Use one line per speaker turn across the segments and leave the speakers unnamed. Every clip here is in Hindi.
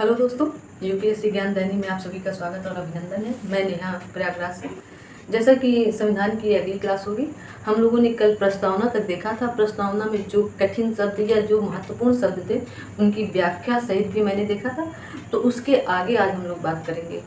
हेलो दोस्तों, यूपीएससी ज्ञान दैनी में आप सभी का स्वागत और अभिनंदन है। मैं नेहा प्रयागराज से। जैसा कि संविधान की अगली क्लास होगी, हम लोगों ने कल प्रस्तावना तक देखा था। प्रस्तावना में जो कठिन शब्द या जो महत्वपूर्ण शब्द थे उनकी व्याख्या सहित भी मैंने देखा था। तो उसके आगे आज हम लोग बात करेंगे।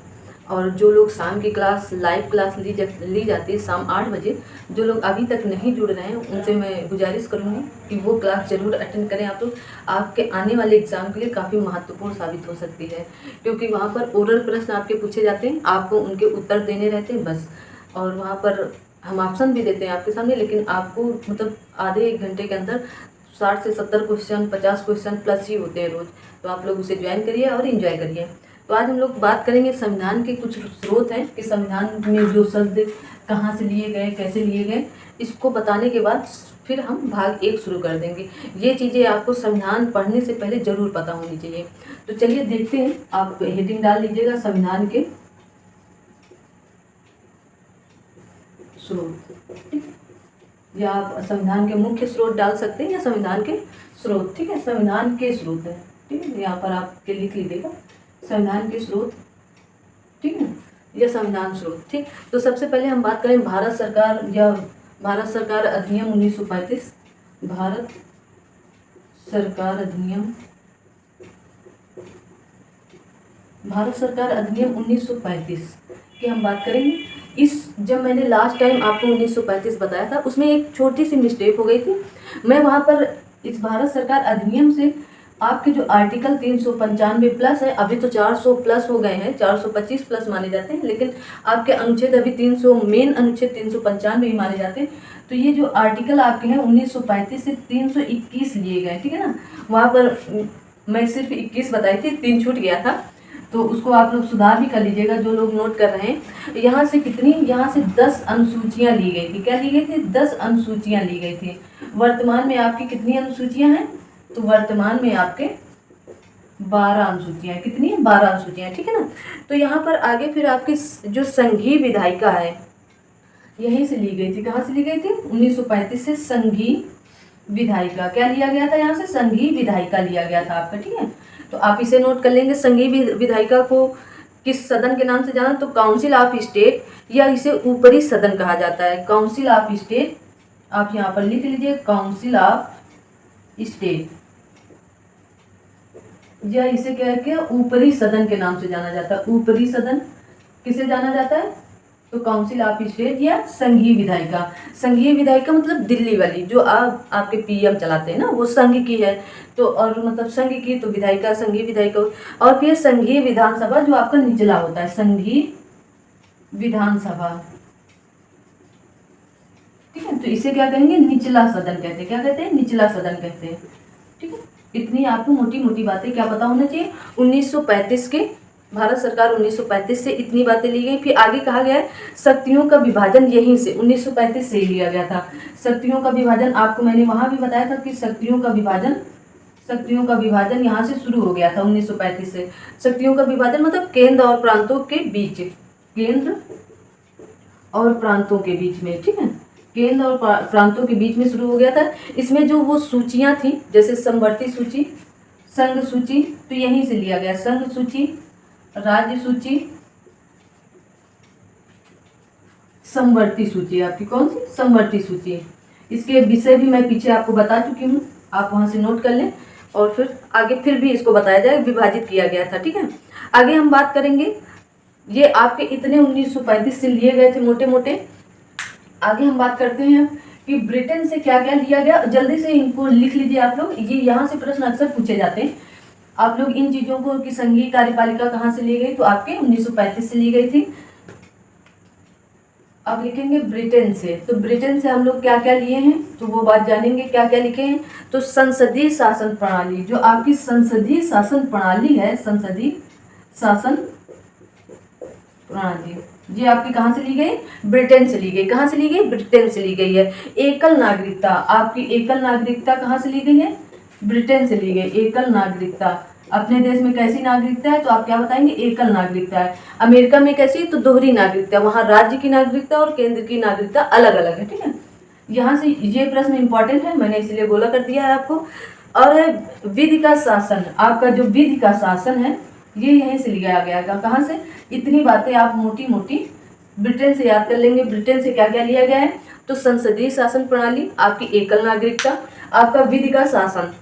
और जो लोग शाम की क्लास लाइव क्लास ली जाती है शाम 8 बजे, जो लोग अभी तक नहीं जुड़ रहे हैं उनसे मैं गुजारिश करूँगी कि वो क्लास ज़रूर अटेंड करें। आप लोग आपके आने वाले एग्ज़ाम के लिए काफ़ी महत्वपूर्ण साबित हो सकती है, क्योंकि वहाँ पर ओरल प्रश्न आपके पूछे जाते हैं, आपको उनके उत्तर देने रहते हैं बस। और वहाँ पर हम ऑप्शन भी देते हैं आपके सामने, लेकिन आपको मतलब आधे 1 घंटे के अंदर 60 से 70 क्वेश्चन 50 क्वेश्चन प्लस ही होते हैं रोज़। तो आप लोग उसे ज्वाइन करिए और इन्जॉय करिए। तो आज हम लोग बात करेंगे संविधान के कुछ स्रोत हैं कि संविधान में जो शब्द कहाँ से लिए गए, कैसे लिए गए। इसको बताने के बाद फिर हम भाग 1 शुरू कर देंगे। ये चीज़ें आपको संविधान पढ़ने से पहले ज़रूर पता होनी चाहिए। तो चलिए देखते हैं। आप हेडिंग डाल लीजिएगा संविधान के स्रोत, या आप संविधान के मुख्य स्रोत डाल सकते हैं या संविधान के स्रोत। ठीक है, संविधान के स्रोत है। ठीक है, यहाँ पर आपके लिख लीजिएगा संविधान के स्रोत। ठीक है, या संविधान स्रोत। ठीक, तो सबसे पहले हम बात करें भारत सरकार या भारत सरकार अधिनियम 1935। भारत सरकार अधिनियम 1935 की हम बात करेंगे। जब मैंने लास्ट टाइम आपको 1935 बताया था, उसमें एक छोटी सी मिस्टेक हो गई थी। मैं वहाँ पर इस भारत सरकार अधिनियम से आपके जो आर्टिकल 395 प्लस है, अभी तो 400 प्लस हो गए हैं, 425 प्लस माने जाते हैं, लेकिन आपके अनुच्छेद अभी 300 मेन अनुच्छेद 395 ही माने जाते हैं। तो ये जो आर्टिकल आपके हैं 1935 से 321 लिए गए। ठीक है ना, वहाँ पर मैं सिर्फ 21 बताई थी, 3 छूट गया था, तो उसको आप लोग सुधार भी कर लीजिएगा जो लोग नोट कर रहे हैं। यहाँ से 10 अनुसूचियाँ ली गई थी। क्या ली गई थी? 10 अनुसूचियाँ ली गई थी। वर्तमान में आपकी कितनी अनुसूचियाँ हैं? तो वर्तमान में आपके 12 अनुसूचियाँ हैं। कितनी है? 12 अनुसूचियाँ। ठीक है ना, तो यहाँ पर आगे फिर आपकी जो संघीय विधायिका है यहीं से ली गई थी। कहाँ से ली गई थी? 1935 से संघीय विधायिका। क्या लिया गया था? यहाँ से संघीय विधायिका लिया गया था आपका। ठीक है, तो आप इसे नोट कर लेंगे। संघीय विधायिका को किस सदन के नाम से जाना? तो काउंसिल ऑफ स्टेट, या इसे ऊपरी सदन कहा जाता है। काउंसिल ऑफ स्टेट आप यहाँ पर लिख लीजिए, काउंसिल ऑफ स्टेट, या इसे क्या है, ऊपरी सदन के नाम से जाना जाता है। ऊपरी सदन किसे जाना जाता है? तो काउंसिल ऑफ स्टेट या संघीय विधायिका। संघीय विधायिका मतलब दिल्ली वाली, जो आपके पीएम चलाते हैं ना, वो संघ की है। तो और मतलब संघ की तो विधायिका, संघीय विधायिका। और फिर संघीय विधानसभा जो आपका निचला होता है, संघीय विधानसभा। ठीक है, तो इसे क्या कहेंगे? निचला सदन कहते हैं। क्या कहते हैं? निचला सदन कहते हैं। ठीक है, इतनी आपको मोटी मोटी बातें क्या पता होना चाहिए। 1935 के भारत सरकार 1935 से इतनी बातें ली गई। फिर आगे कहा गया है शक्तियों का विभाजन, यहीं से 1935 से ही लिया गया था। शक्तियों का विभाजन आपको मैंने वहां भी बताया था कि शक्तियों का विभाजन यहाँ से शुरू हो गया था 1935 से। शक्तियों का विभाजन मतलब केंद्र और प्रांतों के बीच, केंद्र और प्रांतों के बीच में। ठीक है, केंद्र और प्रांतों के बीच में शुरू हो गया था। इसमें जो वो सूचियां थी, जैसे समवर्ती सूची, संघ सूची, तो यहीं से लिया गया। संघ सूची, राज्य सूची, समवर्ती सूची। आपकी कौन सी? समवर्ती सूची। इसके विषय भी मैं पीछे आपको बता चुकी हूँ, आप वहां से नोट कर लें। और फिर आगे फिर भी इसको बताया जाए, विभाजित किया गया था। ठीक है, आगे हम बात करेंगे। ये आपके इतने 1935 से लिए गए थे मोटे मोटे। आगे हम बात करते हैं कि ब्रिटेन से क्या क्या लिया गया। जल्दी से इनको लिख लीजिए आप लोग, ये यहाँ से प्रश्न अक्सर पूछे जाते हैं। आप लोग इन चीजों को कि संघीय कार्यपालिका कहाँ से ली गई, तो आपके 1935 से ली गई थी। अब लिखेंगे ब्रिटेन से, तो ब्रिटेन से हम लोग क्या क्या लिए हैं तो वो बात जानेंगे। क्या क्या लिखे हैं? तो संसदीय शासन प्रणाली, जो आपकी संसदीय शासन प्रणाली है, संसदीय शासन प्रणाली, ये आपकी कहाँ से ली गई? ब्रिटेन से ली गई। कहाँ से ली गई? ब्रिटेन से ली गई है। एकल नागरिकता, आपकी एकल नागरिकता कहाँ से ली गई है? ब्रिटेन से ली गई। एकल नागरिकता, अपने देश में कैसी नागरिकता है तो आप क्या बताएंगे? एकल नागरिकता है। अमेरिका में कैसी? तो दोहरी नागरिकता, वहाँ राज्य की नागरिकता और केंद्र की नागरिकता अलग अलग है। ठीक है, यहाँ से ये प्रश्न इंपॉर्टेंट है, मैंने इसलिए गोला कर दिया है आपको। और है विधि का शासन, आपका जो विधि का शासन है ये यहीं से लिया गया था। कहाँ से? इतनी बातें आप मोटी मोटी ब्रिटेन से याद कर लेंगे। ब्रिटेन से क्या क्या लिया गया है? तो संसदीय शासन प्रणाली, आपकी एकल नागरिकता, आपका विधि का शासन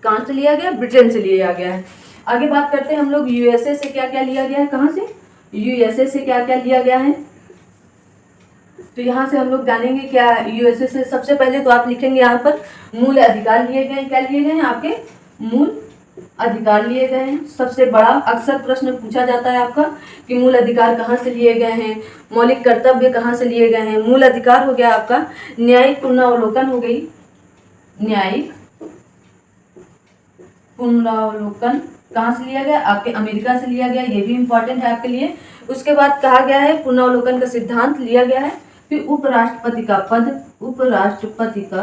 कहाँ से लिया गया? ब्रिटेन से लिया गया है। आगे बात करते हैं हम लोग यूएसए से क्या क्या लिया गया है। कहाँ से? यूएसए से क्या क्या लिया गया है, तो यहाँ से हम लोग जानेंगे क्या यूएसए से। सबसे पहले तो आप लिखेंगे यहाँ पर मूल अधिकार लिए गए हैं। क्या लिए गए हैं? आपके मूल अधिकार लिए गए हैं। सबसे बड़ा अक्सर प्रश्न पूछा जाता है आपका कि मूल अधिकार कहाँ से लिए गए हैं, मौलिक कर्तव्य कहाँ से लिए गए हैं। मूल अधिकार हो गया आपका न्यायिक पुनरावलोकन हो गई, न्यायिक पुनरावलोकन कहाँ से लिया गया? आपके अमेरिका से लिया गया, ये भी इंपॉर्टेंट है आपके लिए। उसके बाद कहा गया है पुनरावलोकन का सिद्धांत लिया गया है। फिर उपराष्ट्रपति का पद, उपराष्ट्रपति का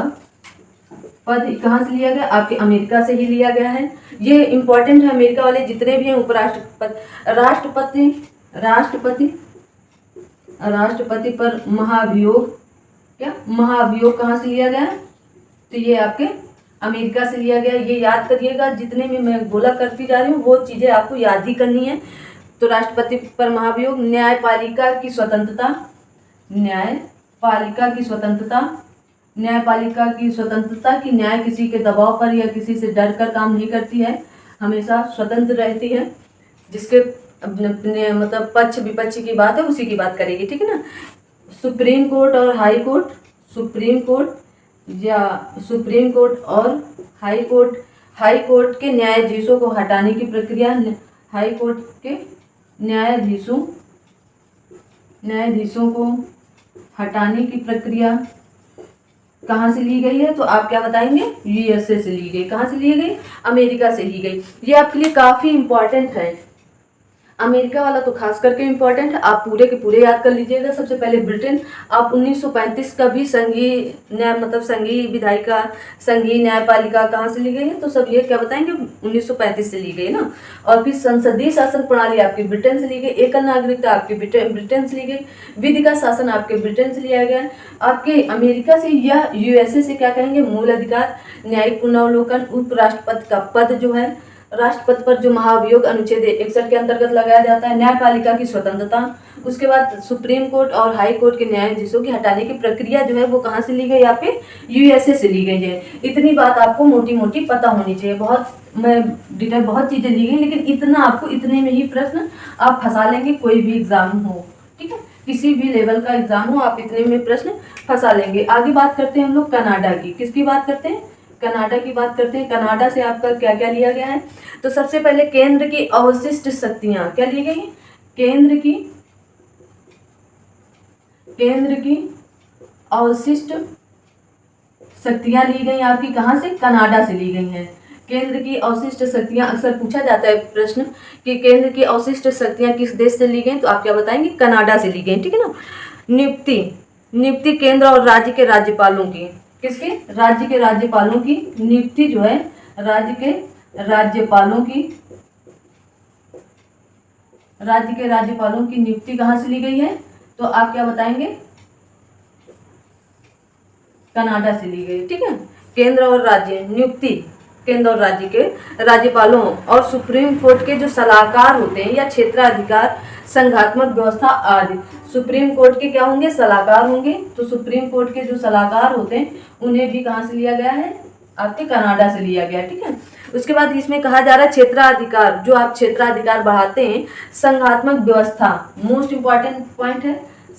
पद कहाँ से लिया गया? आपके अमेरिका से ही लिया गया है। ये इंपॉर्टेंट है, अमेरिका वाले जितने भी हैं उपराष्ट्रपति। राष्ट्रपति राष्ट्रपति राष्ट्रपति पर महाभियोग, क्या महाभियोग कहाँ से लिया गया? तो ये आपके अमेरिका से लिया गया। ये याद करिएगा, जितने भी मैं बोला करती जा रही हूँ वो चीज़ें आपको याद ही करनी है। तो राष्ट्रपति पर महाभियोग, न्यायपालिका की स्वतंत्रता, न्यायपालिका की स्वतंत्रता, न्यायपालिका की स्वतंत्रता कि न्याय किसी के दबाव पर या किसी से डर कर काम नहीं करती है, हमेशा स्वतंत्र रहती है। जिसके अपने मतलब पक्ष विपक्ष की बात है उसी की बात करेगी, ठीक है ना। सुप्रीम कोर्ट और हाई कोर्ट, सुप्रीम कोर्ट या सुप्रीम कोर्ट और हाई कोर्ट, हाई कोर्ट के न्यायाधीशों को हटाने की प्रक्रिया, हाई कोर्ट के न्यायाधीशों को हटाने की प्रक्रिया कहाँ से ली गई है? तो आप क्या बताएंगे? यूएसए से ली गई। कहाँ से ली गई? अमेरिका से ली गई। ये आपके लिए काफ़ी इंपॉर्टेंट है। अमेरिका वाला तो खास करके इम्पोर्टेंट है, आप पूरे के पूरे याद कर लीजिएगा। सबसे पहले ब्रिटेन, आप 1935 का भी संघीय न्याय मतलब संघीय विधायिका, संघीय न्यायपालिका कहाँ से ली गई है? तो सब ये क्या बताएंगे? 1935 से ली गई ना। और फिर संसदीय शासन प्रणाली आपकी ब्रिटेन से ली गई, एकल नागरिकता आपकी ब्रिटेन से ली गई, विधि का शासन आपके ब्रिटेन से लिया गया। आपके अमेरिका से या यूएसए से क्या कहेंगे? मूल अधिकार, न्यायिक पुनरावलोकन, उपराष्ट्रपति का पद जो है, राष्ट्रपति पर जो महाभियोग अनुच्छेद 61 के अंतर्गत लगाया जाता है, न्यायपालिका की स्वतंत्रता, उसके बाद सुप्रीम कोर्ट और हाई कोर्ट के न्यायाधीशों की हटाने की प्रक्रिया जो है वो कहाँ से ली गई? यहाँ पे यूएसए से ली गई है। इतनी बात आपको मोटी मोटी पता होनी चाहिए। बहुत मैं डिटेल बहुत चीज़ें ली गई, लेकिन इतना आपको, इतने में ही प्रश्न आप फंसा लेंगे, कोई भी एग्जाम हो, ठीक है, किसी भी लेवल का एग्जाम हो, आप इतने में प्रश्न फंसा लेंगे। आगे बात करते हैं हम लोग कनाडा की। किसकी बात करते हैं? कनाडा की बात करते हैं। कनाडा से आपका क्या क्या लिया गया है? तो सबसे पहले केंद्र की अवशिष्ट शक्तियां क्या ली गई? केंद्र की अवशिष्ट शक्तियां ली गई आपकी कहाँ से? कनाडा से ली गई हैं। केंद्र की अवशिष्ट शक्तियां, अक्सर पूछा जाता है प्रश्न कि केंद्र की अवशिष्ट शक्तियां किस देश से ली गई? तो आप क्या बताएंगे? कनाडा से ली गई, ठीक है ना। नियुक्ति केंद्र और राज्य के राज्यपालों की, किसके? राज्य के राज्यपालों की नियुक्ति जो है, राज्य के राज्यपालों की नियुक्ति कहाँ से ली गई है? तो आप क्या बताएंगे? कनाडा से ली गई, ठीक है। केंद्र और राज्य नियुक्ति, केंद्र और राज्य के राज्यपालों और सुप्रीम कोर्ट के जो सलाहकार होते हैं या क्षेत्राधिकार, संघात्मक व्यवस्था आदि। सुप्रीम कोर्ट के क्या होंगे? सलाहकार होंगे। तो सुप्रीम कोर्ट के जो सलाहकार होते हैं उन्हें भी कहाँ से लिया गया है? आपके कनाडा से लिया गया, ठीक है। उसके बाद इसमें कहा जा रहा है क्षेत्राधिकार, जो आप क्षेत्राधिकार बढ़ाते हैं। संघात्मक व्यवस्था मोस्ट इंपॉर्टेंट पॉइंट है।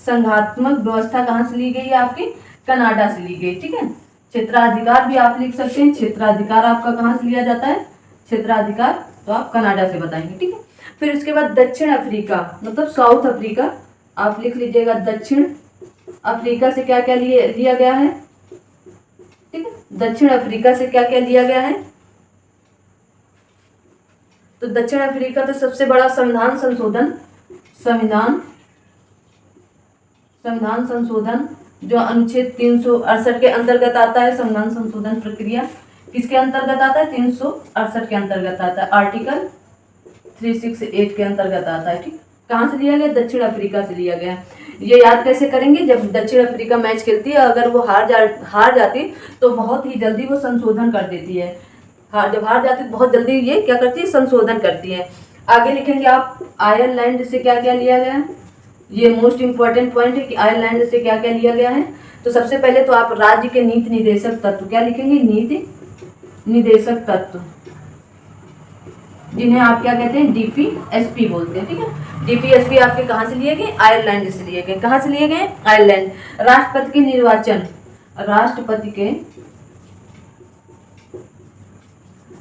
संघात्मक व्यवस्था कहाँ से ली गई है? आपकी कनाडा से ली गई, ठीक है। क्षेत्राधिकार भी आप लिख सकते हैं। क्षेत्राधिकार आपका कहाँ से लिया जाता है? क्षेत्राधिकार तो आप कनाडा से बताएंगे, ठीक है। फिर उसके बाद दक्षिण अफ्रीका मतलब साउथ अफ्रीका, आप लिख लीजिएगा। दक्षिण अफ्रीका से क्या क्या लिया गया है? ठीक है, दक्षिण अफ्रीका से क्या क्या लिया गया है? तो दक्षिण अफ्रीका तो सबसे बड़ा संविधान संशोधन जो अनुच्छेद 368 के अंतर्गत आता है। संविधान संशोधन प्रक्रिया किसके अंतर्गत आता है? 368 के अंतर्गत आता है। आर्टिकल 368 के अंतर्गत आता है, ठीक। कहाँ से लिया गया? दक्षिण अफ्रीका से लिया गया। ये याद कैसे करेंगे? जब दक्षिण अफ्रीका मैच खेलती है, अगर वो हार जाती तो बहुत ही जल्दी वो संशोधन कर देती है। जब हार जाती तो बहुत जल्दी ये क्या करती है? संशोधन करती है। आगे लिखेंगे आप आयरलैंड से क्या क्या लिया गया है। ये मोस्ट इंपॉर्टेंट पॉइंट है कि आयरलैंड से क्या क्या लिया गया है। तो सबसे पहले तो आप राज्य के नीति निर्देशक तत्व क्या लिखेंगे, नीति निर्देशक तत्व, जिन्हें आप क्या कहते हैं, डीपीएसपी बोलते हैं। ठीक है, डीपीएसपी आपके कहाँ से लिए गए, आयरलैंड से लिए गए। कहाँ से लिए गए, आयरलैंड। राष्ट्रपति के निर्वाचन, राष्ट्रपति के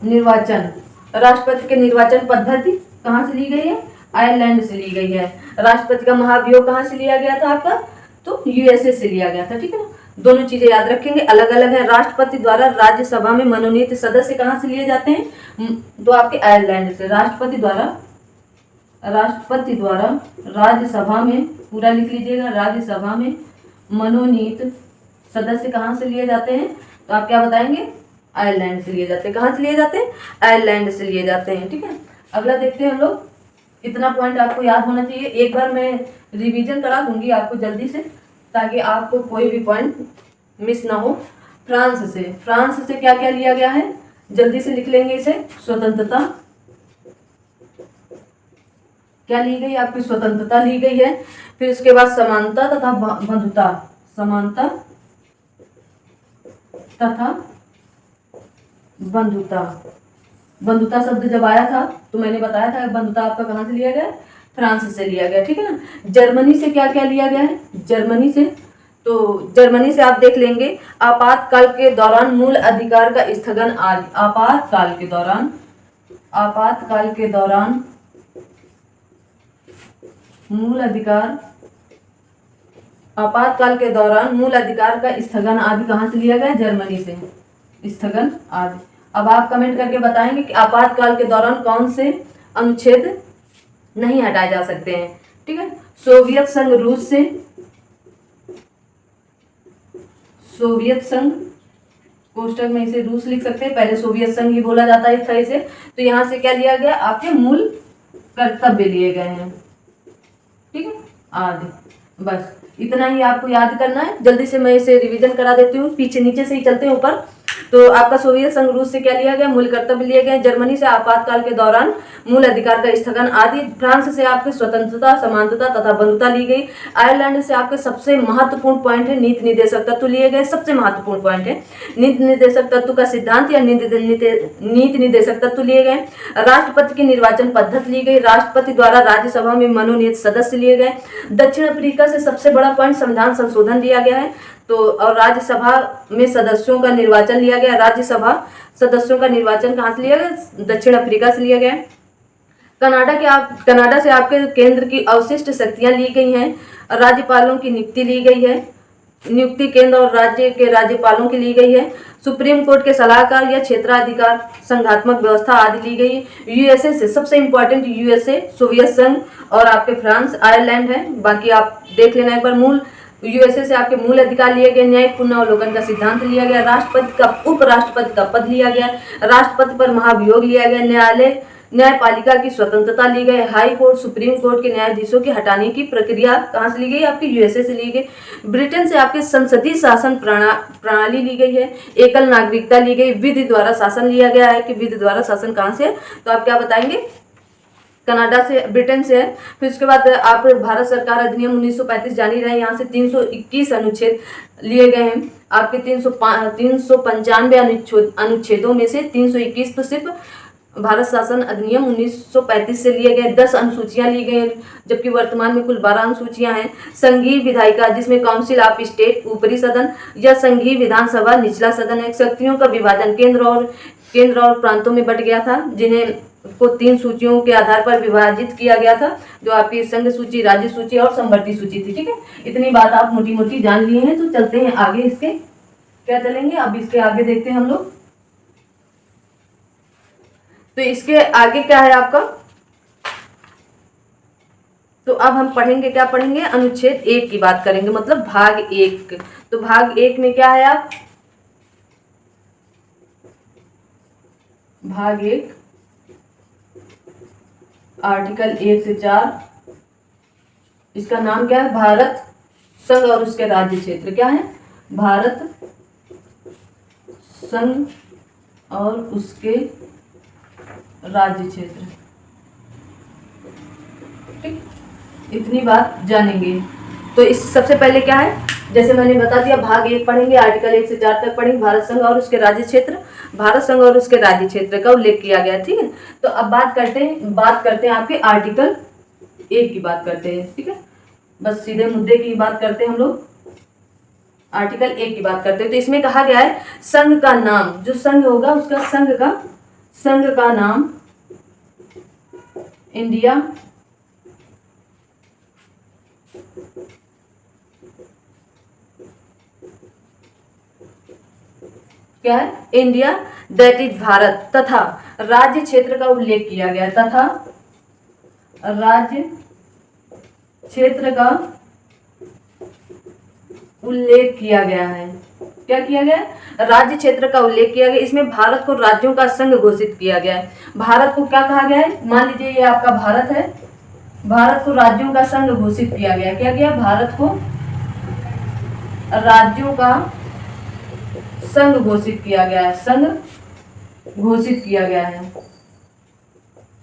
निर्वाचन, राष्ट्रपति के निर्वाचन पद्धति कहाँ से ली गई है, आयरलैंड से ली गई है। राष्ट्रपति का महाभियोग कहाँ से लिया गया था आपका, तो यूएसए से लिया गया था। ठीक है ना, दोनों चीजें याद रखेंगे, अलग अलग है। राष्ट्रपति द्वारा राज्यसभा में मनोनीत सदस्य कहाँ से लिए जाते हैं, तो आपके आयरलैंड से। राष्ट्रपति द्वारा राज्यसभा में, पूरा लिख लीजिएगा, राज्यसभा में मनोनीत सदस्य कहाँ से लिए जाते हैं, तो आप क्या बताएंगे, आयरलैंड से लिए जाते हैं। कहाँ से लिए जाते हैं, आयरलैंड से लिए जाते हैं। ठीक है, अगला देखते हैं हम लोग। इतना पॉइंट आपको याद होना चाहिए। एक बार मैं रिवीजन करा दूंगी आपको जल्दी से, ताकि आपको कोई भी पॉइंट मिस ना हो। फ्रांस से क्या क्या लिया गया है, जल्दी से लिख लेंगे इसे। स्वतंत्रता क्या ली गई, आपकी स्वतंत्रता ली गई है। फिर उसके बाद समानता तथा बंधुता, समानता तथा बंधुता। बंधुता शब्द जब आया था तो मैंने बताया था बंधुता आपका कहाँ से लिया गया, फ्रांस से लिया गया। ठीक है ना। जर्मनी से क्या क्या लिया गया है, जर्मनी से आप देख लेंगे, आपातकाल के दौरान मूल अधिकार का स्थगन आदि। आपातकाल के दौरान मूल अधिकार का स्थगन आदि कहाँ से लिया गया, जर्मनी से, स्थगन आदि। अब आप कमेंट करके बताएंगे कि आपातकाल के दौरान कौन से अनुच्छेद नहीं हटाए जा सकते हैं। ठीक है, सोवियत संघ कोष्टक में इसे रूस लिख सकते हैं, पहले सोवियत संघ ही बोला जाता है इसे। तो यहाँ से क्या लिया गया, आपके मूल कर्तव्य लिए गए हैं। ठीक है, आदि। बस इतना ही आपको याद करना है। जल्दी से मैं इसे रिवीजन करा देती हूँ, पीछे नीचे से ही चलते हैं ऊपर। तो आपका सोवियत संघ रूस से क्या लिया गया, मूल कर्तव्य लिए गए। जर्मनी से आपातकाल के दौरान मूल अधिकार का स्थगन आदि। फ्रांस से आपकी स्वतंत्रता, समानता तथा बंधुता ली गई। आयरलैंड से आपके सबसे महत्वपूर्ण पॉइंट है नीति निर्देशक तत्व लिए गए। सबसे महत्वपूर्ण पॉइंट है नीति निर्देशक तत्व का सिद्धांत या नीति निर्देशक तत्व लिए गए। राष्ट्रपति की निर्वाचन पद्धति ली गई। राष्ट्रपति द्वारा राज्यसभा में मनोनीत सदस्य लिए गए। दक्षिण अफ्रीका से सबसे बड़ा पॉइंट संविधान संशोधन लिया गया है। तो और राज्यसभा में सदस्यों का निर्वाचन लिया गया। राज्यसभा सदस्यों का निर्वाचन कहाँ से लिया गया, दक्षिण अफ्रीका से लिया गया। कनाडा से आपके केंद्र की अवशिष्ट शक्तियां ली गई हैं। राज्यपालों की नियुक्ति ली गई है। नियुक्ति केंद्र और राज्य के राज्यपालों की ली गई है। सुप्रीम कोर्ट के सलाहकार या क्षेत्राधिकार, संघात्मक व्यवस्था आदि ली गई। यूएसए से सबसे इंपॉर्टेंट, यूएसए सोवियत संघ और आपके फ्रांस, आयरलैंड है। बाकी आप देख लेना एक बार। मूल यूएसए से आपके मूल अधिकार लिए गए। न्यायिक पुनरावलोकन का सिद्धांत लिया गया। राष्ट्रपति का उपराष्ट्रपति का पद लिया गया। राष्ट्रपति पर महाभियोग लिया गया। न्यायपालिका की स्वतंत्रता ली गई। हाई कोर्ट, सुप्रीम कोर्ट के न्यायाधीशों के हटाने की प्रक्रिया कहाँ से ली गई, आपकी यूएसए से ली गई। ब्रिटेन से आपके संसदीय शासन प्रणाली ली गई है। एकल नागरिकता ली गई। विधि द्वारा शासन लिया गया है कि विधि द्वारा शासन कहाँ से है, तो आप क्या बताएंगे, कनाडा से, ब्रिटेन से है। फिर उसके बाद आप भारत सरकार अधिनियम 1935 जान ही रहे हैं। यहाँ से 321 अनुच्छेद लिए गए हैं। आपके 395 अनुच्छेदों में से 321 तो सिर्फ भारत शासन अधिनियम 1935 से लिए गए। 10 अनुसूचियां ली गई, जबकि वर्तमान में कुल 12 अनुसूचियां हैं। संघीय विधायिका, जिसमें काउंसिल ऑफ स्टेट ऊपरी सदन या संघीय विधानसभा निचला सदन है। शक्तियों का विभाजन केंद्र और प्रांतों में बट गया था, जिन्हें को 3 सूचियों के आधार पर विभाजित किया गया था, जो आपकी संघ सूची, राज्य सूची और संवर्ती सूची थी। ठीक है, इतनी बात आप मोटी मोटी जान लिए हैं। तो चलते हैं आगे, इसके क्या चलेंगे, अब इसके आगे देखते हैं हम लोग। तो इसके आगे क्या है आपका, तो अब हम पढ़ेंगे, क्या पढ़ेंगे, अनुच्छेद 1 की बात करेंगे, मतलब भाग 1। तो भाग 1 में क्या है, आप भाग 1 आर्टिकल 1 से 4, इसका नाम क्या है, भारत संघ और उसके राज्य क्षेत्र। क्या है, भारत संघ और उसके राज्य क्षेत्र। ठीक, इतनी बात जानेंगे। तो इस सबसे पहले क्या है, जैसे मैंने बता दिया, भाग 1 पढ़ेंगे, आर्टिकल 1 से 4 तक पढ़ेंगे, भारत संघ और उसके राज्य क्षेत्र। भारत संघ और उसके राज्य क्षेत्र का उल्लेख किया गया, ठीक है। तो अब बात करते हैं आपके आर्टिकल 1 की बात करते हैं, ठीक है। बस सीधे मुद्दे की बात करते हैं हम लोग, आर्टिकल 1 की बात करते हैं। तो इसमें कहा गया है संघ का नाम, जो संघ होगा उसका संघ का नाम इंडिया क्या है, इंडिया दैट इज भारत, तथा राज्य क्षेत्र का उल्लेख किया गया, तथा राज्य क्षेत्र का उल्लेख किया गया है। क्या किया गया, राज्य क्षेत्र का उल्लेख किया गया। इसमें भारत को राज्यों का संघ घोषित किया गया है। भारत को क्या कहा गया है, मान लीजिए ये आपका भारत है, भारत को राज्यों का संघ घोषित किया गया। क्या किया, भारत को राज्यों का संघ घोषित किया गया है, संघ घोषित किया गया है,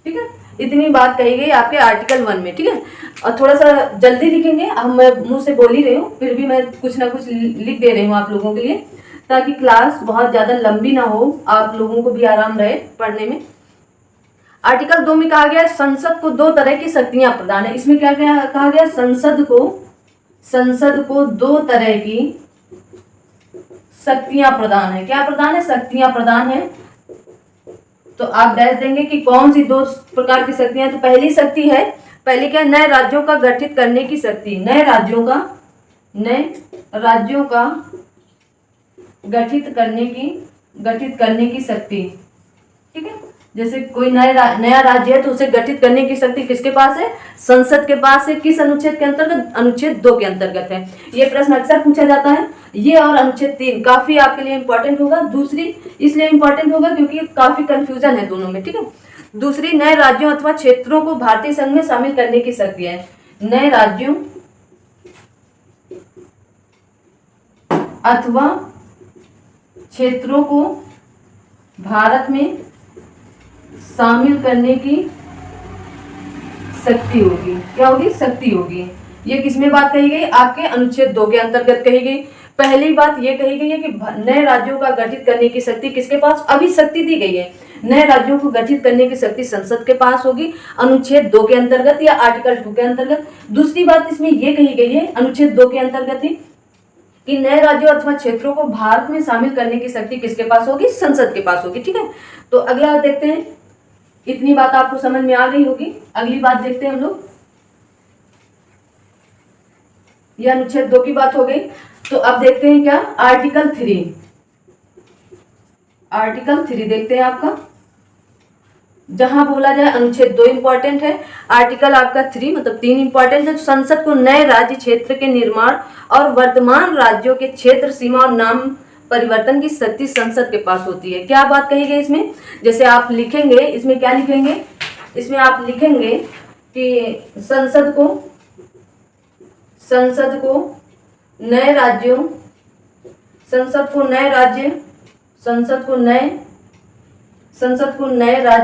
ठीक है। इतनी बात कही गई आपके आर्टिकल 1 में, ठीक है। और थोड़ा सा जल्दी लिखेंगे, अब मैं मुंह से बोल ही रही हूँ, फिर भी मैं कुछ ना कुछ लिख दे रही हूँ आप लोगों के लिए, ताकि क्लास बहुत ज्यादा लंबी ना हो, आप लोगों को भी आराम रहे पढ़ने में। आर्टिकल 2 में कहा गया संसद को 2 तरह की शक्तियां प्रदान है। इसमें क्या कहा गया, संसद को 2 तरह की शक्तियां प्रदान है। क्या प्रदान है, शक्तियां प्रदान है। तो आप डैश देंगे कि कौन सी 2 प्रकार की शक्तियां। तो पहली शक्ति है, पहली क्या है, नए राज्यों का गठित करने की शक्ति, नए राज्यों का गठित करने की शक्ति, ठीक है। जैसे कोई नया राज्य है तो उसे गठित करने की शक्ति किसके पास है, संसद के पास है। किस अनुच्छेद के अंतर्गत, अनुच्छेद 2 के अंतर्गत है। ये प्रश्न अक्सर पूछा जाता है। ये और अनुच्छेद 3 काफी आपके लिए इंपॉर्टेंट होगा। दूसरी इसलिए इंपॉर्टेंट होगा क्योंकि काफी कंफ्यूजन है दोनों में, ठीक है। दूसरी, नए राज्यों अथवा क्षेत्रों को भारतीय संघ में शामिल करने की शक्ति है। नए राज्यों अथवा क्षेत्रों को भारत में शामिल करने की शक्ति होगी। क्या होगी, शक्ति होगी। ये किसमें बात कही गई, आपके अनुच्छेद 2 के अंतर्गत कही गई। पहली बात ये कही गई है कि नए राज्यों का गठित करने की शक्ति किसके पास, अभी शक्ति दी गई है, नए राज्यों को गठित करने की शक्ति संसद के पास होगी, अनुच्छेद 2 के अंतर्गत या आर्टिकल 2 के अंतर्गत। दूसरी बात इसमें यह कही गई है अनुच्छेद 2 के अंतर्गत ही कि नए राज्यों अथवा क्षेत्रों को भारत में शामिल करने की शक्ति किसके पास होगी, संसद के पास होगी, ठीक है। तो अगला देखते हैं, इतनी बात आपको समझ में आ गई होगी। अगली बात देखते हैं हम लोग, यह अनुच्छेद 2 की बात हो गई। तो अब देखते हैं क्या, आर्टिकल 3। आर्टिकल 3 देखते हैं आपका, जहां बोला जाए अनुच्छेद 2 इंपॉर्टेंट है, आर्टिकल आपका 3 मतलब 3 इंपॉर्टेंट है। संसद को नए राज्य क्षेत्र के निर्माण और वर्तमान राज्यों के क्षेत्र सीमा और नाम परिवर्तन की शक्ति संसद के पास होती है। क्या बात कही गई इसमें, जैसे आप लिखेंगे, इसमें क्या लिखेंगे, इसमें आप लिखेंगे कि संसद को नए राज्यों, संसद को नए राज्य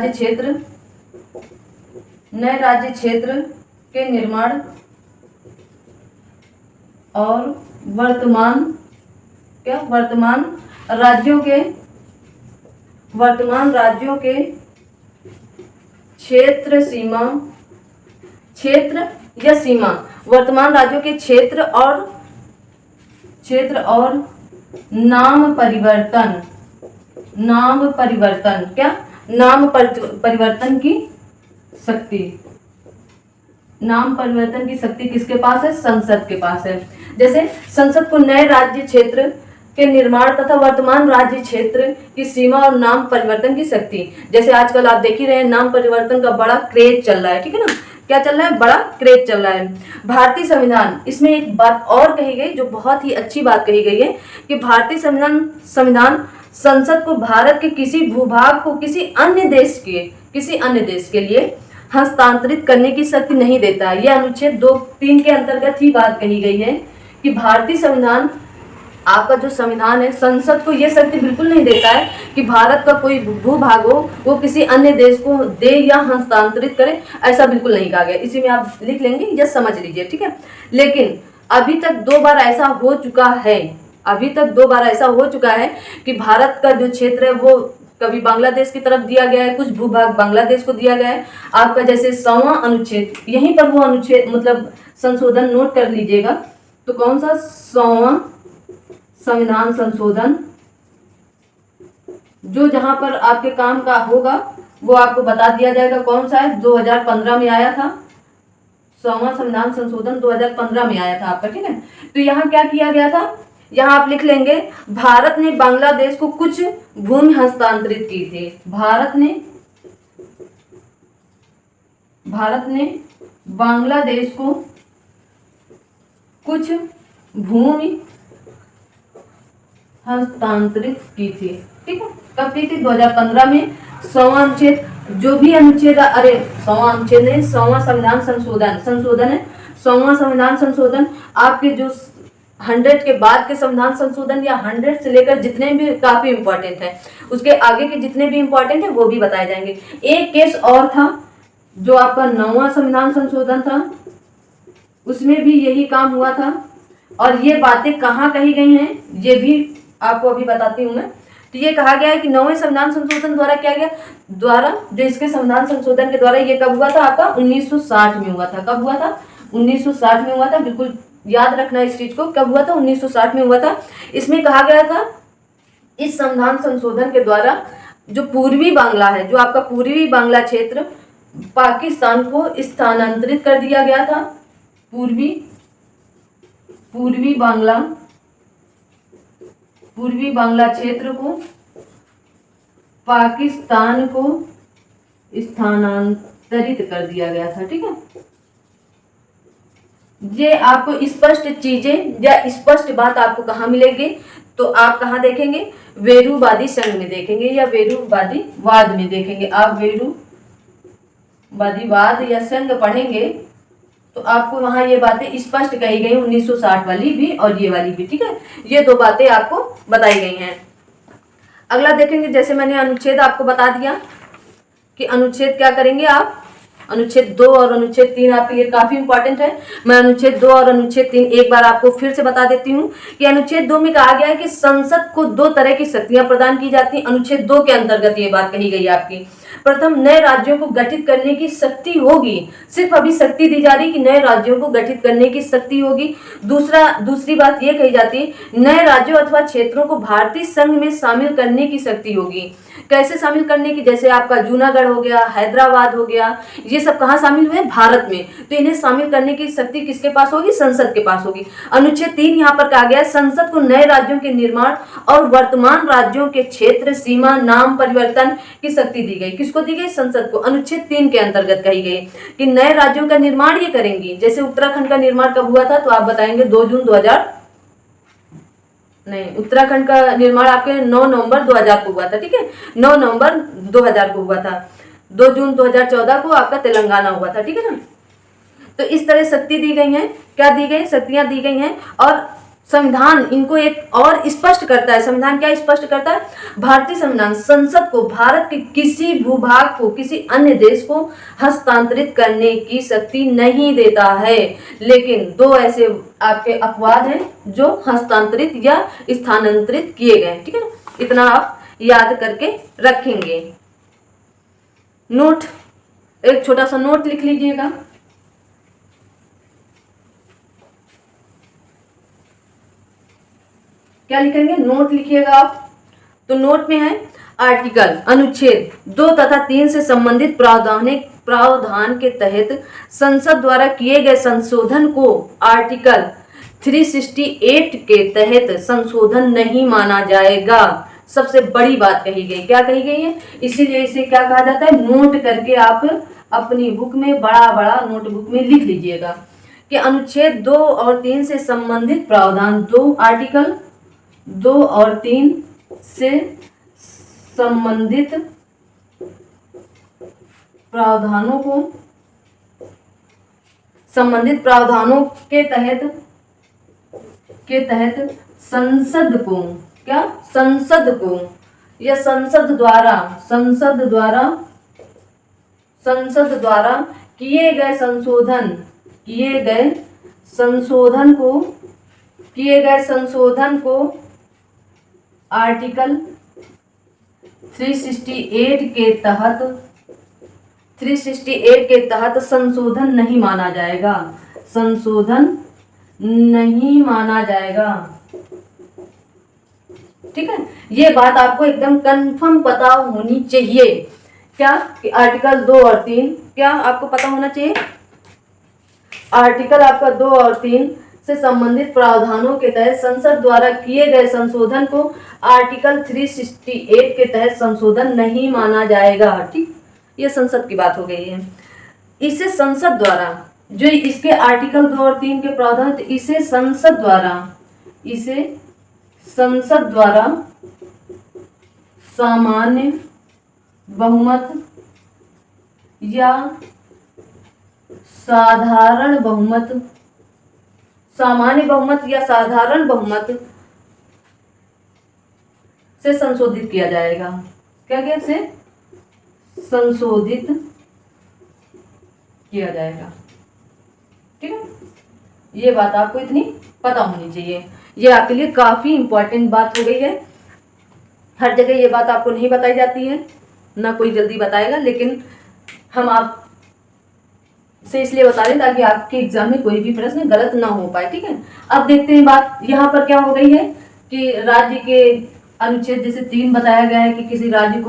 क्षेत्र के निर्माण और वर्तमान राज्यों के क्षेत्र या सीमा, वर्तमान राज्यों के क्षेत्र और नाम परिवर्तन की शक्ति, नाम परिवर्तन की शक्ति किसके पास है, संसद के पास है। जैसे संसद को नए राज्य क्षेत्र के निर्माण तथा वर्तमान राज्य क्षेत्र की सीमा और नाम परिवर्तन की शक्ति, जैसे आजकल आप देख ही रहे हैं नाम परिवर्तन का बड़ा क्रेज चल रहा है, ठीक है ना, क्या चल रहा है, बड़ा क्रेज चल रहा है। भारतीय संविधान, इसमें एक बात और कही गई जो बहुत ही अच्छी बात कही गई है कि भारतीय संविधान संसद को भारत के किसी भूभाग को किसी अन्य देश के लिए हस्तांतरित करने की शक्ति नहीं देता है। यह अनुच्छेद 2-3 के अंतर्गत ही बात कही गई है कि भारतीय संविधान आपका जो संविधान है, संसद को ये शक्ति बिल्कुल नहीं देता है कि भारत का कोई भूभाग हो वो किसी अन्य देश को दे या हस्तांतरित करे, ऐसा बिल्कुल नहीं कहा गया। इसी में आप लिख लेंगे या समझ लीजिए, ठीक है। लेकिन अभी तक 2 बार ऐसा हो चुका है, अभी तक 2 बार ऐसा हो चुका है कि भारत का जो क्षेत्र है वो कभी बांग्लादेश की तरफ दिया गया है, कुछ भूभाग बांग्लादेश को दिया गया है। आपका जैसे 100वां अनुच्छेद, यहीं पर वो अनुच्छेद मतलब संशोधन नोट कर लीजिएगा। तो कौन सा 100वां संविधान संशोधन, जो जहां पर आपके काम का होगा वो आपको बता दिया जाएगा कौन सा है। 2015 में आया था, 100वां संविधान संशोधन 2015 में आया था आपका, ठीक है। तो यहाँ क्या किया गया था, यहाँ आप लिख लेंगे, भारत ने बांग्लादेश को कुछ भूमि हस्तांतरित की थी। भारत ने बांग्लादेश को कुछ भूमि हस्तांतरित की थी, ठीक है। कब की थी? 2015 में। 100वां अनुच्छेद, जो भी अनुच्छेद, अरे 100वां अनुच्छेद नहीं, 100वां संविधान संशोधन है। 100वां संविधान संशोधन आपके जो 100 के बाद के संविधान संशोधन या 100 से लेकर जितने भी काफी इंपॉर्टेंट है, उसके आगे के जितने भी इंपॉर्टेंट है वो भी बताए जाएंगे। एक केस और था जो आपका 9वां संविधान संशोधन था, उसमें भी यही काम हुआ था। और ये बातें कहाँ कही गई हैं ये भी आपको अभी बताती हूँ मैं। तो ये कहा गया है कि 9वें संविधान संशोधन द्वारा क्या गया, द्वारा जो इसके संविधान संशोधन के द्वारा ये कब हुआ था आपका 1960 में हुआ था। कब हुआ था? 1960 में हुआ था। बिल्कुल याद रखना इस चीज को, कब हुआ था? 1960 में हुआ था। इसमें कहा गया था इस संविधान संशोधन के द्वारा जो पूर्वी बांग्ला है, जो आपका पूर्वी बांग्ला क्षेत्र पाकिस्तान को स्थानांतरित कर दिया गया था। पूर्वी बांग्ला क्षेत्र को पाकिस्तान को स्थानांतरित कर दिया गया था, ठीक है। ये आपको स्पष्ट चीजें या स्पष्ट बात आपको कहाँ मिलेगी, तो आप कहाँ देखेंगे? वेरुवादी संघ में देखेंगे या वेरुवादी वाद में देखेंगे। आप वेरुवादी वाद या संघ पढ़ेंगे तो आपको वहां ये बातें स्पष्ट कही गई, 1960 वाली भी और ये वाली भी, ठीक है। ये 2 बातें आपको बताई गई हैं। अगला देखेंगे, जैसे मैंने अनुच्छेद आपको बता दिया कि अनुच्छेद क्या करेंगे आप, अनुच्छेद 2 और अनुच्छेद 3 आपके लिए काफी इंपॉर्टेंट है। मैं अनुच्छेद 2 और अनुच्छेद 3 एक बार आपको फिर से बता देती हूँ कि अनुच्छेद 2 में कहा गया है कि संसद को 2 तरह की शक्तियां प्रदान की जाती हैं। अनुच्छेद 2 के अंतर्गत ये बात कही गई आपकी। प्रथम, नए राज्यों को गठित करने की शक्ति होगी। सिर्फ अभी शक्ति दी जा रही कि नए राज्यों को गठित करने की शक्ति होगी। दूसरी बात ये कही जाती है, नए राज्यों अथवा क्षेत्रों को भारतीय संघ में शामिल करने की शक्ति होगी। कैसे शामिल करने की? जैसे आपका जूनागढ़ हो गया, हैदराबाद हो गया, ये सब कहाँ शामिल हुए? भारत में। तो इन्हें शामिल करने की शक्ति किसके पास होगी? संसद के पास होगी। अनुच्छेद 3 यहाँ पर कहा गया है, संसद को नए राज्यों के निर्माण और वर्तमान राज्यों के क्षेत्र, सीमा, नाम परिवर्तन की शक्ति दी गई। किसको दी गई? संसद को। अनुच्छेद 3 के अंतर्गत कही गई कि नए राज्यों का निर्माण ये करेंगी। जैसे उत्तराखंड का निर्माण कब हुआ था, तो आप बताएंगे 2 जून 2000 नहीं, उत्तराखंड का निर्माण आपके 9 नवंबर 2000 को हुआ था, ठीक है। 9 नवंबर 2000 को हुआ था। 2 जून 2014 को आपका तेलंगाना हुआ था, ठीक है ना। तो इस तरह शक्ति दी गई है। क्या दी गई? शक्तियां दी गई हैं। और संविधान इनको एक और स्पष्ट करता है। संविधान क्या स्पष्ट करता है? भारतीय संविधान संसद को भारत के किसी भूभाग को किसी अन्य देश को हस्तांतरित करने की शक्ति नहीं देता है। लेकिन 2 ऐसे आपके अपवाद हैं जो हस्तांतरित या स्थानांतरित किए गए, ठीक है ना। इतना आप याद करके रखेंगे। नोट, एक छोटा सा नोट लिख लीजिएगा। क्या लिखेंगे? नोट लिखिएगा आप। तो नोट में है आर्टिकल, अनुच्छेद 2 तथा 3 से संबंधित प्रावधान के तहत संसद द्वारा किए गए संशोधन को आर्टिकल 368 के तहत संशोधन नहीं माना जाएगा। सबसे बड़ी बात कही गई। क्या कही गई है? इसीलिए इसे क्या कहा जाता है? नोट करके आप अपनी बुक में बड़ा बड़ा नोटबुक में लिख लीजिएगा कि अनुच्छेद 2 और 3 से संबंधित प्रावधान, 2 आर्टिकल 2 और 3 से संबंधित प्रावधानों के तहत संसद को, क्या, संसद को या संसद द्वारा किए गए संशोधन को आर्टिकल 368 के तहत संशोधन नहीं माना जाएगा। ठीक है, ये बात आपको एकदम कंफर्म पता होनी चाहिए। क्या कि आर्टिकल 2 और 3 क्या आपको पता होना चाहिए। आर्टिकल आपका 2 और 3 से संबंधित प्रावधानों के तहत संसद द्वारा किए गए संशोधन को आर्टिकल 368 के तहत संशोधन नहीं माना जाएगा। ठीक, ये संसद की बात हो गई है। इसे संसद द्वारा, जो इसके आर्टिकल 2 और 3 के प्रावधान, इसे संसद द्वारा सामान्य बहुमत या साधारण बहुमत से संशोधित किया जाएगा। क्या क्या से संशोधित किया जाएगा। ठीक है, ये बात आपको इतनी पता होनी चाहिए। ये आपके लिए काफी इंपॉर्टेंट बात हो गई है। हर जगह ये बात आपको नहीं बताई जाती है, ना कोई जल्दी बताएगा, लेकिन हम आप से इसलिए बता दें ताकि आपके एग्जाम में कोई भी प्रश्न गलत ना हो पाए। ठीक है, अब देखते हैं बात यहाँ पर क्या हो गई है कि राज्य के अनुच्छेद जैसे 3 बताया गया है कि किसी राज्य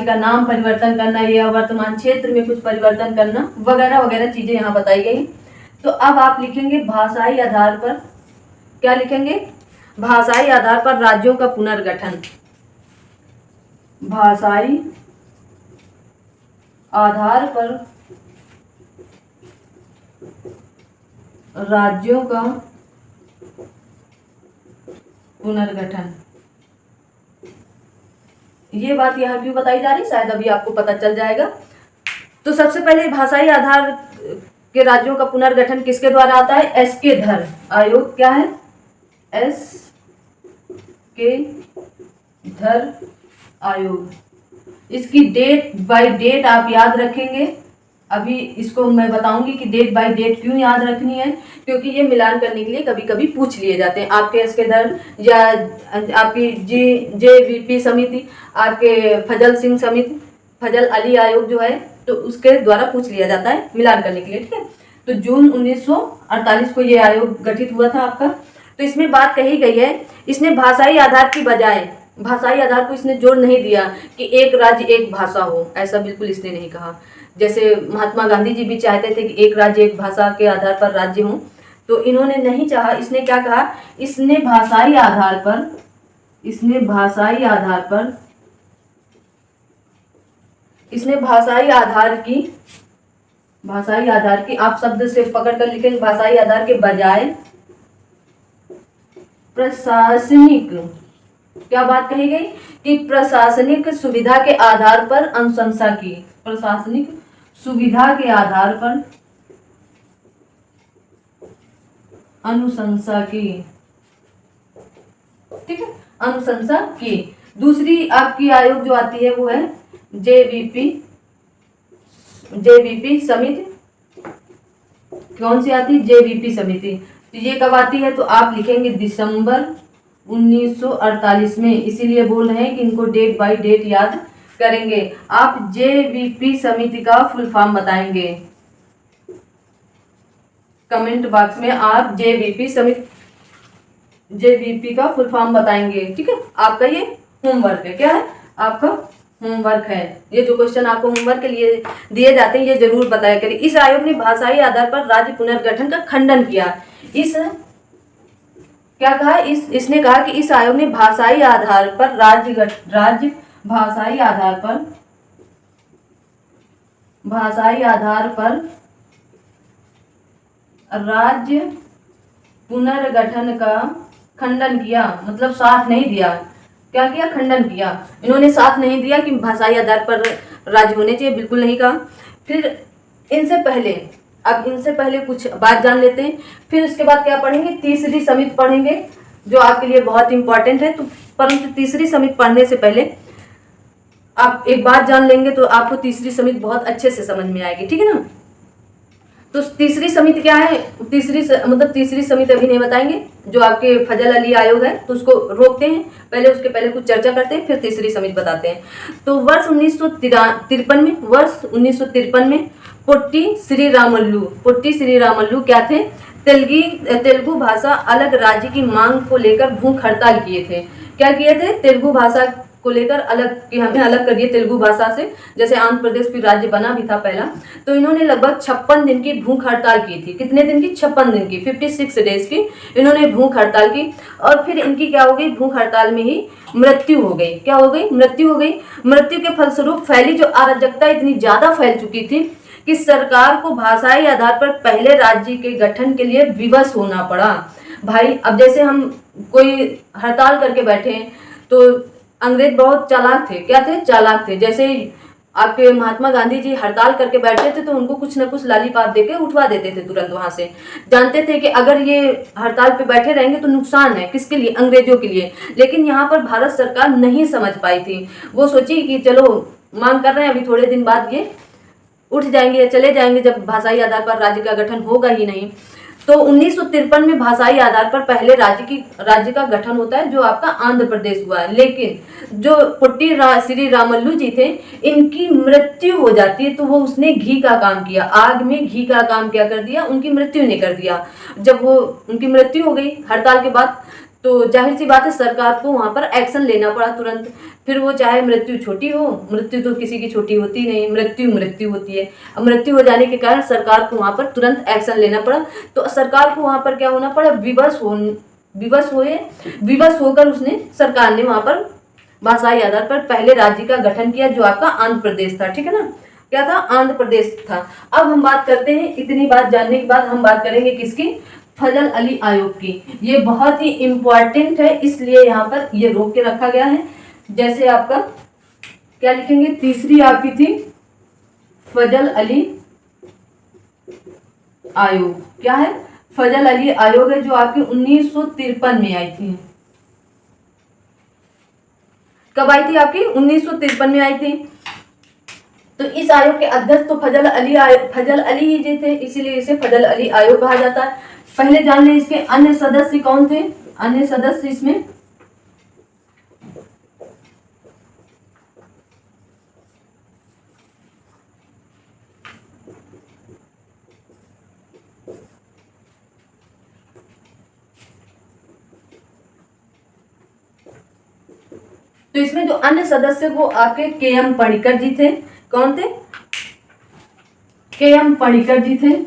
का नाम परिवर्तन करना या वर्तमान क्षेत्र में कुछ परिवर्तन करना वगैरह वगैरह चीजें यहाँ बताई गई। तो अब आप लिखेंगे भाषाई आधार पर, क्या लिखेंगे, भाषाई आधार पर राज्यों का पुनर्गठन। भाषाई आधार पर राज्यों का पुनर्गठन। ये बात यहाँ क्यों बताई जा रही, शायद अभी आपको पता चल जाएगा। तो सबसे पहले भाषाई आधार के राज्यों का पुनर्गठन किसके द्वारा आता है, एस.के. धर आयोग। क्या है, एस.के. धर आयोग। इसकी डेट बाय डेट आप याद रखेंगे। अभी इसको मैं बताऊंगी कि डेट बाय डेट क्यों याद रखनी है, क्योंकि ये मिलान करने के लिए कभी कभी पूछ लिए जाते हैं। आपके एस.के. धर या आपकी JVP समिति, आपके फजल अली आयोग जो है, तो उसके द्वारा पूछ लिया जाता है मिलान करने के लिए। ठीक है, तो जून 1948 को ये आयोग गठित हुआ था आपका। तो इसमें बात कही गई है, इसने भाषाई आधार की बजाय, भाषाई आधार को इसने जोर नहीं दिया कि एक राज्य एक भाषा हो, ऐसा बिल्कुल इसने नहीं कहा। जैसे महात्मा गांधी जी भी चाहते थे कि एक राज्य एक भाषा के आधार पर राज्य हो, तो इन्होंने नहीं चाहा। इसने क्या कहा, इसने भाषाई आधार की आप शब्द से पकड़ कर लिखेंगे, भाषाई आधार के बजाय प्रशासनिक, क्या बात कही गई कि प्रशासनिक सुविधा के आधार पर अनुशंसा की। प्रशासनिक सुविधा के आधार पर अनुशंसा की। ठीक है, अनुशंसा की। दूसरी आपकी आयोग जो आती है वो है JVP समिति। कौन सी आती है, JVP समिति। तो ये कब आती है, तो आप लिखेंगे दिसंबर 1948 में। इसीलिए बोल रहे हैं कि इनको डेट बाय डेट याद करेंगे। आप JVP समिति का फुल फॉर्म बताएंगे कमेंट बॉक्स में। आप JVP का फुल फॉर्म बताएंगे। ठीक है, आपका ये होमवर्क है। क्या है, आपका होमवर्क है। ये जो क्वेश्चन आपको होमवर्क के लिए दिए जाते हैं ये जरूर बताया करें। इस आयोग ने भाषाई आधार पर राज्य पुनर्गठन का खंडन किया। क्या कहा, इसने कहा कि इस आयोग ने भाषाई आधार पर राज्य पुनर्गठन का खंडन किया, मतलब साथ नहीं दिया। क्या किया, खंडन किया। इन्होंने साथ नहीं दिया कि भाषाई आधार पर राज्य होने चाहिए, बिल्कुल नहीं कहा। फिर इनसे पहले कुछ बात जान लेते हैं, फिर उसके बाद क्या पढ़ेंगे, तीसरी समिति पढ़ेंगे। जो आपके लिए बहुत इंपॉर्टेंट है। तो परंतु तीसरी समिति पढ़ने से पहले आप एक बात जान लेंगे तो आपको तीसरी समिति बहुत अच्छे से समझ में आएगी, ठीक है ना। तो तीसरी समिति क्या है, तीसरी समिति अभी नहीं बताएंगे, जो आपके फजल अली आयोग है तो उसको रोकते हैं, उसके पहले कुछ चर्चा करते हैं, फिर तीसरी समिति बताते हैं। तो वर्ष 1953 में पोट्टी श्री रामल्लू क्या थे, तेलुगु भाषा अलग राज्य की मांग को लेकर भूख हड़ताल किए थे। क्या किए थे, तेलुगु भाषा को लेकर अलग, कि हमें अलग करिए तेलुगु भाषा से, जैसे आंध्र प्रदेश फिर राज्य बना भी था पहला। तो इन्होंने लगभग 56 दिन की भूख हड़ताल की थी। कितने दिन की, 56 दिन की, 56 डेज की इन्होंने भूख हड़ताल की। और फिर इनकी क्या हो गई, भूख हड़ताल में ही मृत्यु हो गई। क्या हो गई, मृत्यु हो गई। मृत्यु के फलस्वरूप फैली जो अराजकता इतनी ज्यादा फैल चुकी थी कि सरकार को भाषाई आधार पर पहले राज्य के गठन के लिए विवश होना पड़ा। भाई अब जैसे हम कोई हड़ताल करके बैठे हैं तो अंग्रेज बहुत चालाक थे, क्या थे, चालाक थे। जैसे आपके महात्मा गांधी जी हड़ताल करके बैठते थे तो उनको कुछ न कुछ लालीपाप देके उठवा देते थे तुरंत वहां से। जानते थे कि अगर ये हड़ताल पे बैठे रहेंगे तो नुकसान है, किसके लिए, अंग्रेजों के लिए। लेकिन यहाँ पर भारत सरकार नहीं समझ पाई थी। वो सोची कि चलो मांग कर रहे हैं, अभी थोड़े दिन बाद ये उठ जाएंगे, चले जाएंगे, जब भाषाई आधार पर राज्य का गठन होगा ही नहीं। तो 1953 में भाषाई आधार पर पहले राज्य का गठन होता है, जो आपका आंध्र प्रदेश हुआ है। लेकिन जो पोट्टी श्री रामल्लू जी थे, इनकी मृत्यु हो जाती है। तो वो उसने घी का काम किया, आग में घी का काम क्या कर दिया, उनकी मृत्यु ने कर दिया। जब वो उनकी मृत्यु हो गई हड़ताल के बाद, तो जाहिर सी बात है सरकार को वहां पर एक्शन लेना पड़ा तुरंत। फिर वो चाहे मृत्यु छोटी हो, मृत्यु तो किसी की छोटी होती नहीं, मृत्यु होती है। अब मृत्यु हो जाने के कारण सरकार को वहां पर तुरंत एक्शन लेना पड़ा। तो सरकार को वहां पर क्या होना पड़ा, विवश होकर उसने, सरकार ने वहां पर भाषाई आधार पर पहले राज्य का गठन किया, जो आपका आंध्र प्रदेश था, ठीक है ना। क्या था, आंध्र प्रदेश था। अब हम बात करते हैं, इतनी बात जानने के बाद हम बात करेंगे किसकी, फजल अली आयोग की। ये बहुत ही इंपॉर्टेंट है, इसलिए यहाँ पर ये रोक के रखा गया है। जैसे आपका क्या लिखेंगे, तीसरी आपकी थी फजल अली आयोग। क्या है, फजल अली आयोग है, जो आपकी 1953 में आई थी। कब आई थी, आपकी 1953 में आई थी। तो इस आयोग के अध्यक्ष तो फजल अली ही जी थे, इसीलिए इसे फजल अली आयोग कहा जाता है। पहले जान लें इसके अन्य सदस्य कौन थे, अन्य सदस्य इसमें तो इसमें जो अन्य सदस्य वो आपके के.एम. पणिकर जी थे। कौन थे, के.एम. पणिकर जी थे,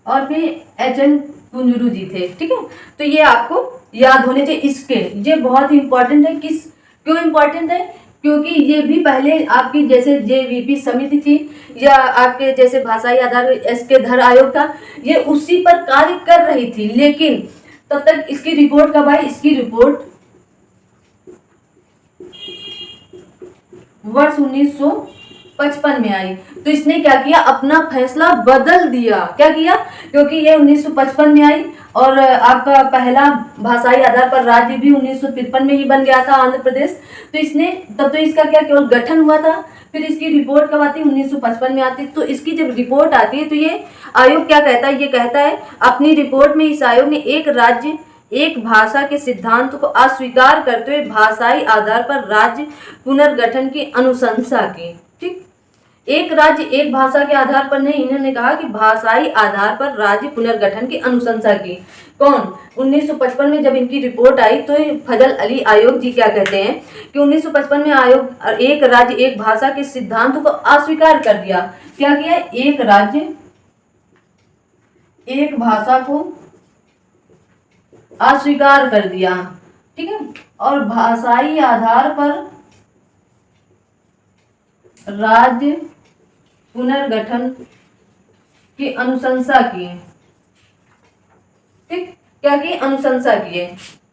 और फिर एच.एन. कुंजरू जी थे, ठीक है। तो ये आपको याद होने चाहिए। इसके ये बहुत इंपॉर्टेंट है, क्यों इंपॉर्टेंट है, क्योंकि ये भी पहले आपकी जैसे जेवीपी समिति थी, या आपके जैसे भाषाई आधार एस.के. धर आयोग था, ये उसी पर कार्य कर रही थी। लेकिन तब तक इसकी रिपोर्ट कब आई, इसकी रिपोर्ट वर्ष 1955 में आई। तो इसने क्या किया, अपना फैसला बदल दिया। क्या किया, क्योंकि ये 1955 में आई और आपका पहला भाषाई आधार पर राज्य भी 1953 में ही बन गया था, आंध्र प्रदेश। तो इसने तब तो इसका क्या केवल गठन हुआ था। फिर इसकी रिपोर्ट कब आती है, 1955 में आती है। तो इसकी जब रिपोर्ट आती है तो ये आयोग क्या कहता है, ये कहता है अपनी रिपोर्ट में इस आयोग ने एक राज्य एक भाषा के सिद्धांत को अस्वीकार करते हुए भाषाई आधार पर राज्य पुनर्गठन की अनुशंसा की। ठीक, एक राज्य एक भाषा के आधार पर नहीं, इन्होंने कहा कि भाषाई आधार पर राज्य पुनर्गठन की अनुशंसा की। कौन, 1955 में जब इनकी रिपोर्ट आई तो फजल अली आयोग जी क्या कहते हैं कि 1955 में आयोग एक राज्य एक भाषा के सिद्धांत को अस्वीकार कर दिया। क्या किया, एक राज्य एक भाषा को अस्वीकार कर दिया, ठीक है, और भाषाई आधार पर राज्य पुनर्गठन की अनुशंसा की। ठीक, क्या की, अनुशंसा की,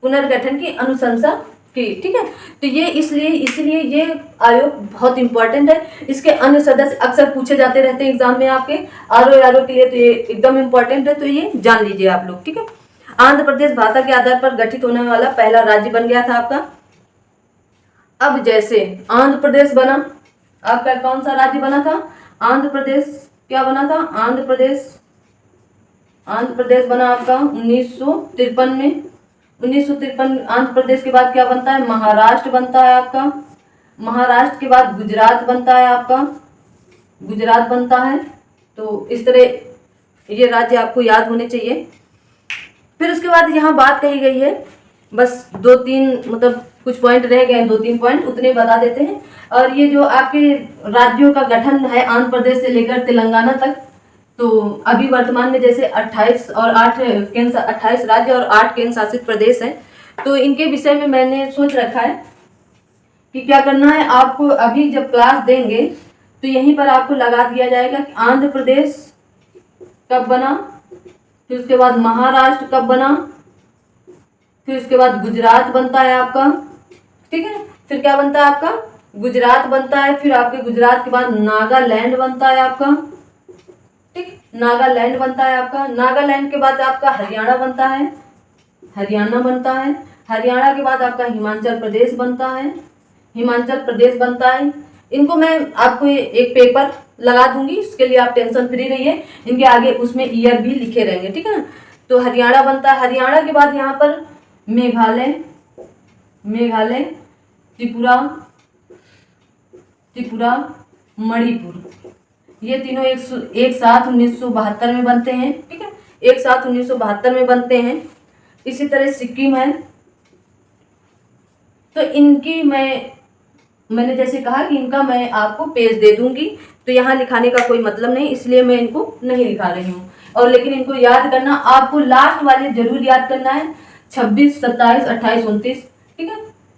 पुनर्गठन की अनुशंसा की, ठीक है। तो ये इसलिए ये आयोग बहुत इंपॉर्टेंट है। इसके अन्य सदस्य अक्सर पूछे जाते रहते हैं एग्जाम में आपके, आरओ के लिए, तो ये एकदम इंपॉर्टेंट है, तो ये जान लीजिए आप लोग, ठीक है। आंध्र प्रदेश भाषा के आधार पर गठित होने वाला पहला राज्य बन गया था आपका। अब जैसे आंध्र प्रदेश बना, आपका कौन सा राज्य बना था? आंध्र प्रदेश क्या बना था? आंध्र प्रदेश बना आपका 1953 में। 1953 आंध्र प्रदेश के बाद क्या बनता है? महाराष्ट्र बनता है आपका। महाराष्ट्र के बाद गुजरात बनता है आपका, गुजरात बनता है। तो इस तरह ये राज्य आपको याद होने चाहिए। फिर उसके बाद यहाँ बात कही गई है, बस 2-3 मतलब कुछ पॉइंट रह गए हैं, 2-3 पॉइंट उतने बता देते हैं। और ये जो आपके राज्यों का गठन है आंध्र प्रदेश से लेकर तेलंगाना तक, तो अभी वर्तमान में जैसे 28 और 8 केंद्र 28 राज्य और 8 केंद्र शासित प्रदेश हैं। तो इनके विषय में मैंने सोच रखा है कि क्या करना है आपको। अभी जब क्लास देंगे तो यहीं पर आपको लगा दिया जाएगा कि आंध्र प्रदेश कब बना, फिर उसके बाद महाराष्ट्र कब बना, फिर उसके बाद गुजरात बनता है आपका, ठीक है। फिर क्या बनता है आपका? गुजरात बनता है। फिर आपके गुजरात के बाद नागालैंड बनता है आपका, ठीक, नागालैंड बनता है आपका। नागालैंड के बाद आपका हरियाणा बनता है, हरियाणा बनता है। हरियाणा के बाद आपका हिमाचल प्रदेश बनता है, हिमाचल प्रदेश बनता है। इनको मैं आपको एक पेपर लगा दूंगी, इसके लिए आप टेंशन फ्री रहिए। इनके आगे उसमें ईयर भी लिखे रहेंगे, ठीक है ना। तो हरियाणा बनता है। हरियाणा के बाद यहाँ पर मेघालय, मेघालय, त्रिपुरा, त्रिपुरा, मणिपुर, ये तीनों एक साथ 1972 में बनते हैं, ठीक है, एक साथ 1972 में बनते हैं। इसी तरह सिक्किम है। तो इनकी मैंने जैसे कहा कि इनका मैं आपको पेज दे दूंगी, तो यहाँ लिखाने का कोई मतलब नहीं, इसलिए मैं इनको नहीं लिखा रही हूँ। और लेकिन इनको याद करना आपको, लास्ट वाले जरूर याद करना है, 26, 27, 28, 29, ठीक है।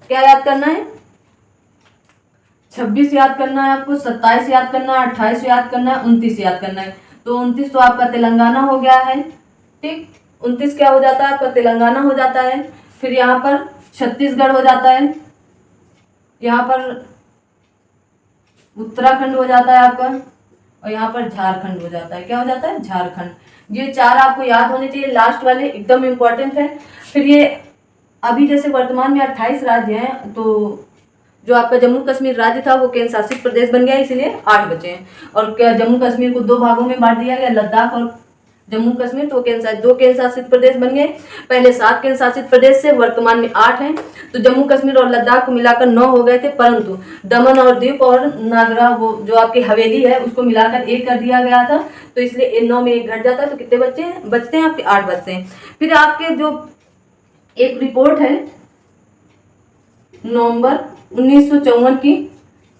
क्या याद करना है? 26 याद करना है आपको, 27 याद करना है, 28 याद करना है, 29 याद करना है। तो 29 तो आपका तेलंगाना हो गया है, ठीक। 29 क्या हो जाता है आपका? तेलंगाना हो जाता है। फिर यहाँ पर छत्तीसगढ़ हो जाता है, यहाँ पर उत्तराखंड हो जाता है आपका, और यहाँ पर झारखंड हो जाता है। क्या हो जाता है? झारखंड। ये 4 आपको याद होने चाहिए, लास्ट वाले एकदम इम्पोर्टेंट है। फिर ये अभी जैसे वर्तमान में 28 राज्य हैं, तो जो आपका जम्मू कश्मीर राज्य था वो केंद्र शासित प्रदेश बन गया, इसलिए 8 बचे हैं। और क्या जम्मू कश्मीर को 2 भागों में बांट दिया गया, लद्दाख और जम्मू कश्मीर, तो 2 केंद्र शासित प्रदेश बन गए। पहले 7 केंद्र शासित प्रदेश से, वर्तमान में 8 हैं। तो जम्मू कश्मीर और लद्दाख को मिलाकर 9 हो गए थे, परंतु दमन और दीव और नागरा, वो जो आपकी हवेली है, उसको मिलाकर 1 कर दिया गया था। तो इसलिए 9 में 1 घट जाता है, तो कितने बचते हैं आपके? 8 बचते हैं। फिर आपके जो एक रिपोर्ट है नवंबर 1954 की,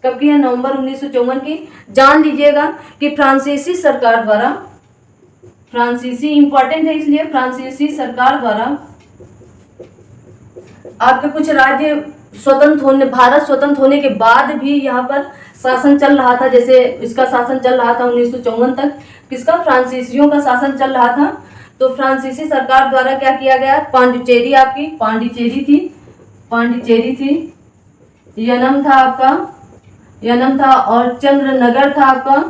कब की है? नवंबर 1954 की। जान लीजिएगा कि फ्रांसीसी सरकार द्वारा, फ्रांसीसी इंपॉर्टेंट है इसलिए, फ्रांसीसी सरकार द्वारा आपके कुछ राज्य स्वतंत्र होने, भारत स्वतंत्र होने के बाद भी यहाँ पर शासन चल रहा था। जैसे इसका शासन चल रहा था 1954 तक, किसका? फ्रांसीसियों का शासन चल रहा था। तो फ्रांसीसी सरकार द्वारा क्या किया गया? पांडिचेरी, आपकी पांडिचेरी थी, पांडिचेरी थी, यनम था आपका, यनम था, और चंद्रनगर था आपका,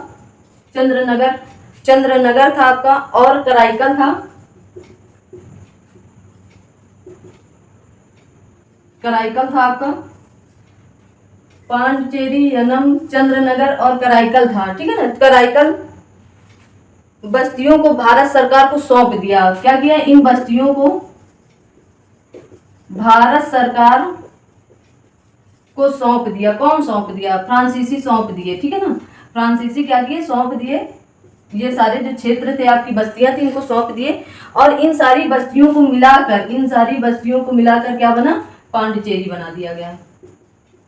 चंद्रनगर था आपका, और कराईकल था, कराईकल था आपका। पांडिचेरी, यनम, चंद्रनगर और कराईकल था, ठीक है ना। कराईकल बस्तियों को भारत सरकार को सौंप दिया। क्या किया? इन बस्तियों को भारत सरकार को सौंप दिया। कौन सौंप दिया? फ्रांसीसी सौंप दिए, ठीक है ना। फ्रांसीसी क्या किए? सौंप दिए। ये सारे जो क्षेत्र थे, आपकी बस्तियां थी, इनको सौंप दिए। और इन सारी बस्तियों को मिलाकर क्या बना? पांडिचेरी बना दिया गया।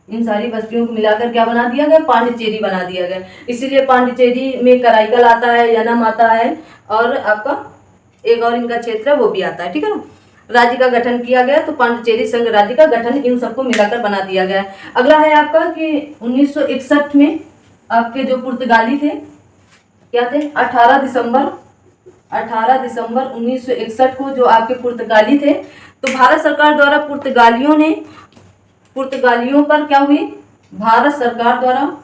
इन सारी बस्तियों को मिलाकर क्या बना दिया गया? पांडिचेरी बना दिया गया। इसीलिए पांडिचेरी में कराईकल आता है, यनम आता है, और आपका एक और इनका क्षेत्र है वो भी आता है, ठीक है ना। राज्य का गठन किया गया, तो पांडिचेरी संघ राज्य का गठन इन सबको मिलाकर बना दिया गया। अगला है आपका कि 1961 में आपके जो पुर्तगाली थे, क्या थे? 18 दिसंबर 1961 को जो आपके पुर्तगाली थे, तो भारत सरकार द्वारा पुर्तगालियों पर क्या हुई? भारत सरकार द्वारा,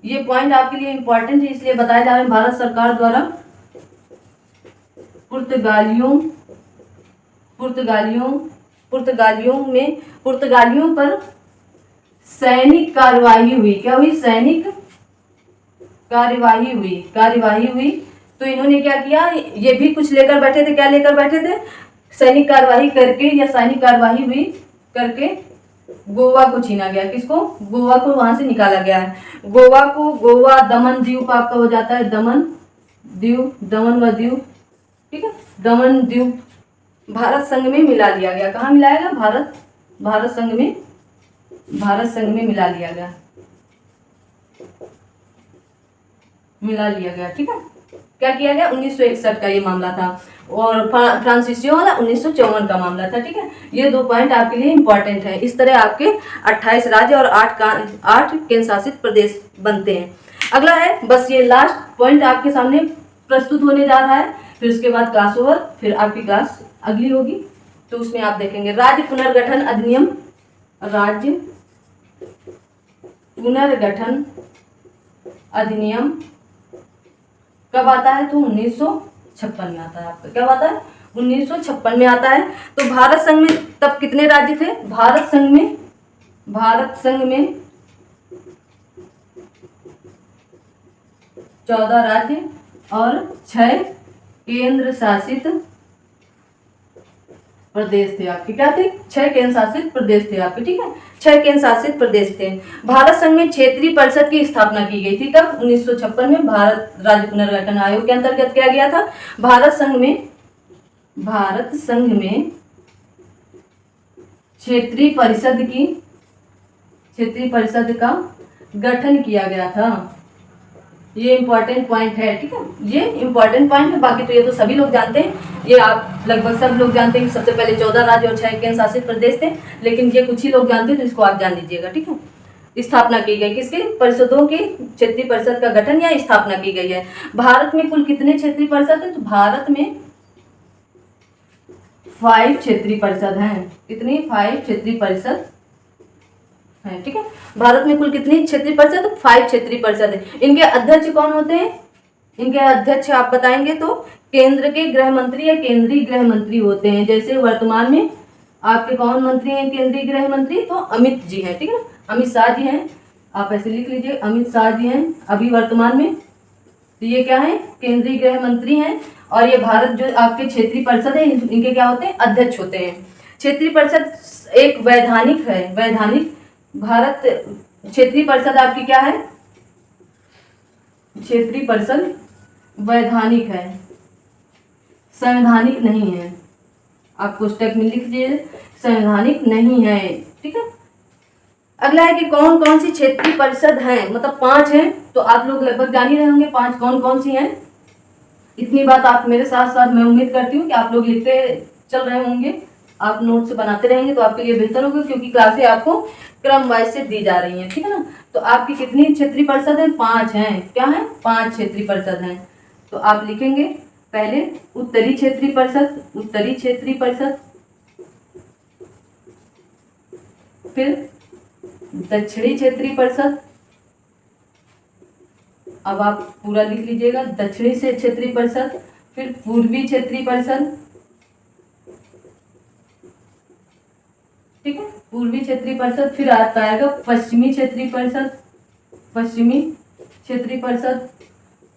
ये पॉइंट आपके लिए इंपॉर्टेंट है इसलिए बताया जा रहा है, भारत सरकार द्वारा पुर्तगालियों पुर्तगालियों पर सैनिक कार्यवाही हुई। क्या हुई? सैनिक कार्यवाही हुई। तो इन्होंने क्या किया, ये भी कुछ लेकर बैठे थे। क्या लेकर बैठे थे? सैनिक कार्यवाही करके या सैनिक कार्यवाही हुई करके गोवा को छीना गया। किसको? गोवा को वहां से निकाला गया है। गोवा दमन द्वीप आपका हो जाता है, दमन व द्वीप, ठीक है, दमन द्वीप भारत संघ में मिला लिया गया। कहाँ मिलाया गया? भारत संघ में मिला लिया गया, ठीक है। क्या किया गया? 1961 का ये मामला था और फ्रांसिसियो वाला 1954 का मामला था, ठीक है। ये 2 पॉइंट आपके लिए इंपॉर्टेंट है। इस तरह आपके 28 राज्य और 8 केंद्र शासित प्रदेश बनते हैं। अगला है, बस ये लास्ट पॉइंट आपके सामने प्रस्तुत होने जा रहा है, फिर उसके बाद क्लास ओवर, फिर आपकी क्लास अगली होगी। तो उसमें आप देखेंगे राज्य पुनर्गठन अधिनियम कब आता है? तो 1956 में आता है आपका। कब आता है? 1956 में आता है। तो भारत संघ में तब कितने राज्य थे? भारत संघ में 14 राज्य और 6 केंद्र शासित प्रदेश थे आपके। क्या थे? 6 केंद्र शासित प्रदेश थे आपके, ठीक है। 6 केंद्र शासित प्रदेश थे। भारत संघ में क्षेत्रीय परिषद की स्थापना की गई थी। कब? 1956 में भारत राज्य पुनर्गठन आयोग के अंतर्गत किया गया था। भारत संघ में क्षेत्रीय परिषद का गठन किया गया था। ये इंपॉर्टेंट पॉइंट है, ठीक है। ये इंपॉर्टेंट पॉइंट है, बाकी तो ये तो सभी लोग जानते हैं, ये आप लगभग सब लोग जानते हैं कि सबसे पहले 14 राज्य और 6 केंद्र शासित प्रदेश थे, लेकिन ये कुछ ही लोग जानते हैं, तो इसको आप जान लीजिएगा, ठीक है। स्थापना की गई किसकी? परिषदों की क्षेत्रीय परिषद का गठन या स्थापना की गई है। भारत में कुल कितने क्षेत्रीय परिषद है? तो भारत में 5 क्षेत्रीय परिषद हैं। कितनी? 5 क्षेत्रीय परिषद है, ठीक है। भारत में कुल कितनी क्षेत्रीय परिषद? 5 क्षेत्रीय परिषद है। इनके अध्यक्ष कौन होते हैं? इनके अध्यक्ष आप बताएंगे तो केंद्र के गृह मंत्री या केंद्रीय गृह मंत्री होते हैं। जैसे वर्तमान में आपके कौन मंत्री हैं केंद्रीय गृह मंत्री? तो अमित जी हैं, ठीक है ना, अमित शाह जी हैं। आप ऐसे लिख लीजिए, अमित शाह जी हैं अभी वर्तमान में। तो ये क्या है? केंद्रीय गृह मंत्री हैं। और ये भारत जो आपके क्षेत्रीय परिषद है, इनके क्या होते हैं? अध्यक्ष होते हैं। क्षेत्रीय परिषद एक वैधानिक है, वैधानिक भारत क्षेत्रीय परिषद आपकी क्या है? क्षेत्रीय परिषद वैधानिक है, संवैधानिक नहीं है। आप पुस्तक में लिख दीजिए, संवैधानिक नहीं है, ठीक है। अगला है कि कौन कौन सी क्षेत्रीय परिषद हैं, मतलब 5 हैं, तो आप लोग लगभग जान ही रहे होंगे 5 कौन कौन सी हैं। इतनी बात आप मेरे साथ साथ मैं उम्मीद करती हूँ कि आप लोग लिखते चल रहे होंगे, आप नोट्स बनाते रहेंगे तो आपके लिए बेहतर होगा, क्योंकि क्लासें आपको क्रम वाइज से दी जा रही हैं, ठीक है ना। तो आपकी कितनी क्षेत्रीय परिषद है? 5 हैं। क्या है? 5 क्षेत्रीय परिषद हैं। तो आप लिखेंगे पहले उत्तरी क्षेत्रीय परिषद, उत्तरी क्षेत्रीय परिषद, फिर दक्षिणी क्षेत्रीय परिषद। अब आप पूरा लिख लीजिएगा, दक्षिणी से क्षेत्रीय परिषद, फिर पूर्वी क्षेत्रीय परिषद, ठीक है, पूर्वी क्षेत्रीय परिषद, फिर आता आएगा पश्चिमी क्षेत्रीय परिषद, पश्चिमी क्षेत्रीय परिषद,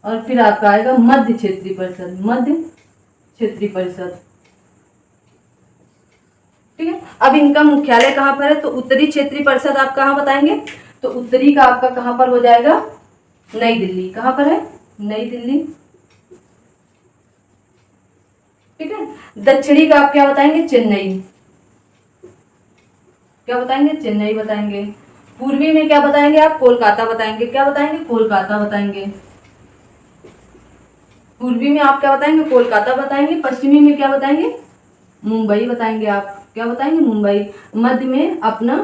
और फिर आपका आएगा मध्य क्षेत्रीय परिषद, मध्य क्षेत्रीय परिषद, ठीक है। अब इनका मुख्यालय कहाँ पर है? तो उत्तरी क्षेत्रीय परिषद आप कहाँ बताएंगे? तो उत्तरी का आपका कहाँ पर हो जाएगा? नई दिल्ली। कहाँ पर है? नई दिल्ली, ठीक है। दक्षिणी का आप क्या बताएंगे? चेन्नई। क्या बताएंगे? चेन्नई बताएंगे। पूर्वी में क्या बताएंगे आप? कोलकाता बताएंगे। क्या बताएंगे? कोलकाता बताएंगे। पूर्वी में आप क्या बताएंगे? कोलकाता बताएंगे। पश्चिमी में क्या बताएंगे? मुंबई बताएंगे। आप क्या बताएंगे? मुंबई। मध्य में अपना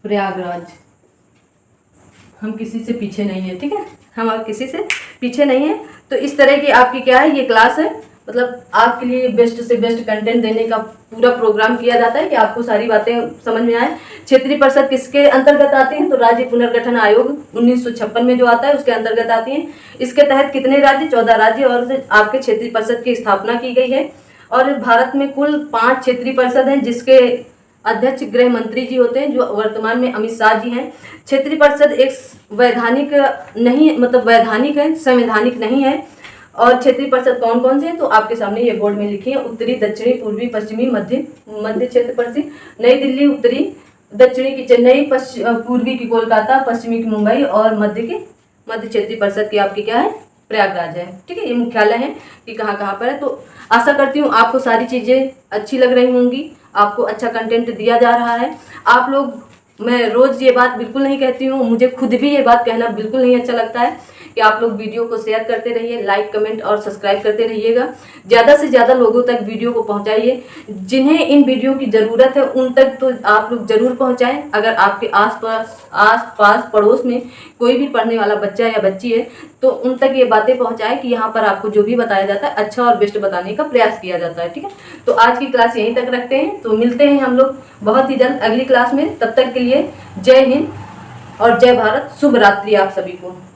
प्रयागराज। हम किसी से पीछे नहीं है, ठीक है, हम अब किसी से पीछे नहीं है। तो इस तरह की आपकी क्या है, ये क्लास है, मतलब आपके लिए बेस्ट से बेस्ट कंटेंट देने का पूरा प्रोग्राम किया जाता है कि आपको सारी बातें समझ में आए। क्षेत्रीय परिषद किसके अंतर्गत आती है? तो राज्य पुनर्गठन आयोग 1956 में जो आता है उसके अंतर्गत आती है। इसके तहत कितने राज्य? 14 राज्य और आपके क्षेत्रीय परिषद की स्थापना की गई है। और भारत में कुल 5 क्षेत्रीय परिषद हैं, जिसके अध्यक्ष गृह मंत्री जी होते हैं, जो वर्तमान में अमित शाह जी हैं। क्षेत्रीय परिषद एक वैधानिक नहीं, मतलब वैधानिक है, संवैधानिक नहीं है। और क्षेत्रीय परिषद कौन कौन से हैं तो आपके सामने ये बोर्ड में लिखी है। उत्तरी, दक्षिणी, पूर्वी, पश्चिमी, मध्य क्षेत्र परिषद। नई दिल्ली उत्तरी, दक्षिणी की चेन्नई, पूर्वी की कोलकाता, पश्चिमी की मुंबई और मध्य क्षेत्रीय परिषद की आपकी क्या है, प्रयागराज है। ठीक है, ये मुख्यालय है कि कहाँ कहाँ पर है। तो आशा करती हूँ आपको सारी चीज़ें अच्छी लग रही होंगी, आपको अच्छा कंटेंट दिया जा रहा है। आप लोग, मैं रोज़ ये बात बिल्कुल नहीं कहती हूँ, मुझे खुद भी ये बात कहना बिल्कुल नहीं अच्छा लगता है कि आप लोग वीडियो को शेयर करते रहिए, लाइक, कमेंट और सब्सक्राइब करते रहिएगा। ज़्यादा से ज़्यादा लोगों तक वीडियो को पहुंचाइए। जिन्हें इन वीडियो की ज़रूरत है उन तक तो आप लोग ज़रूर पहुंचाएं। अगर आपके आस-पास पड़ोस में कोई भी पढ़ने वाला बच्चा या बच्ची है तो उन तक ये बातें पहुँचाएँ कि यहाँ पर आपको जो भी बताया जाता है अच्छा और बेस्ट बताने का प्रयास किया जाता है। ठीक है, तो आज की क्लास यहीं तक रखते हैं। तो मिलते हैं हम लोग बहुत ही जल्द अगली क्लास में। तब तक के लिए जय हिंद और जय भारत। शुभ रात्रि आप सभी को।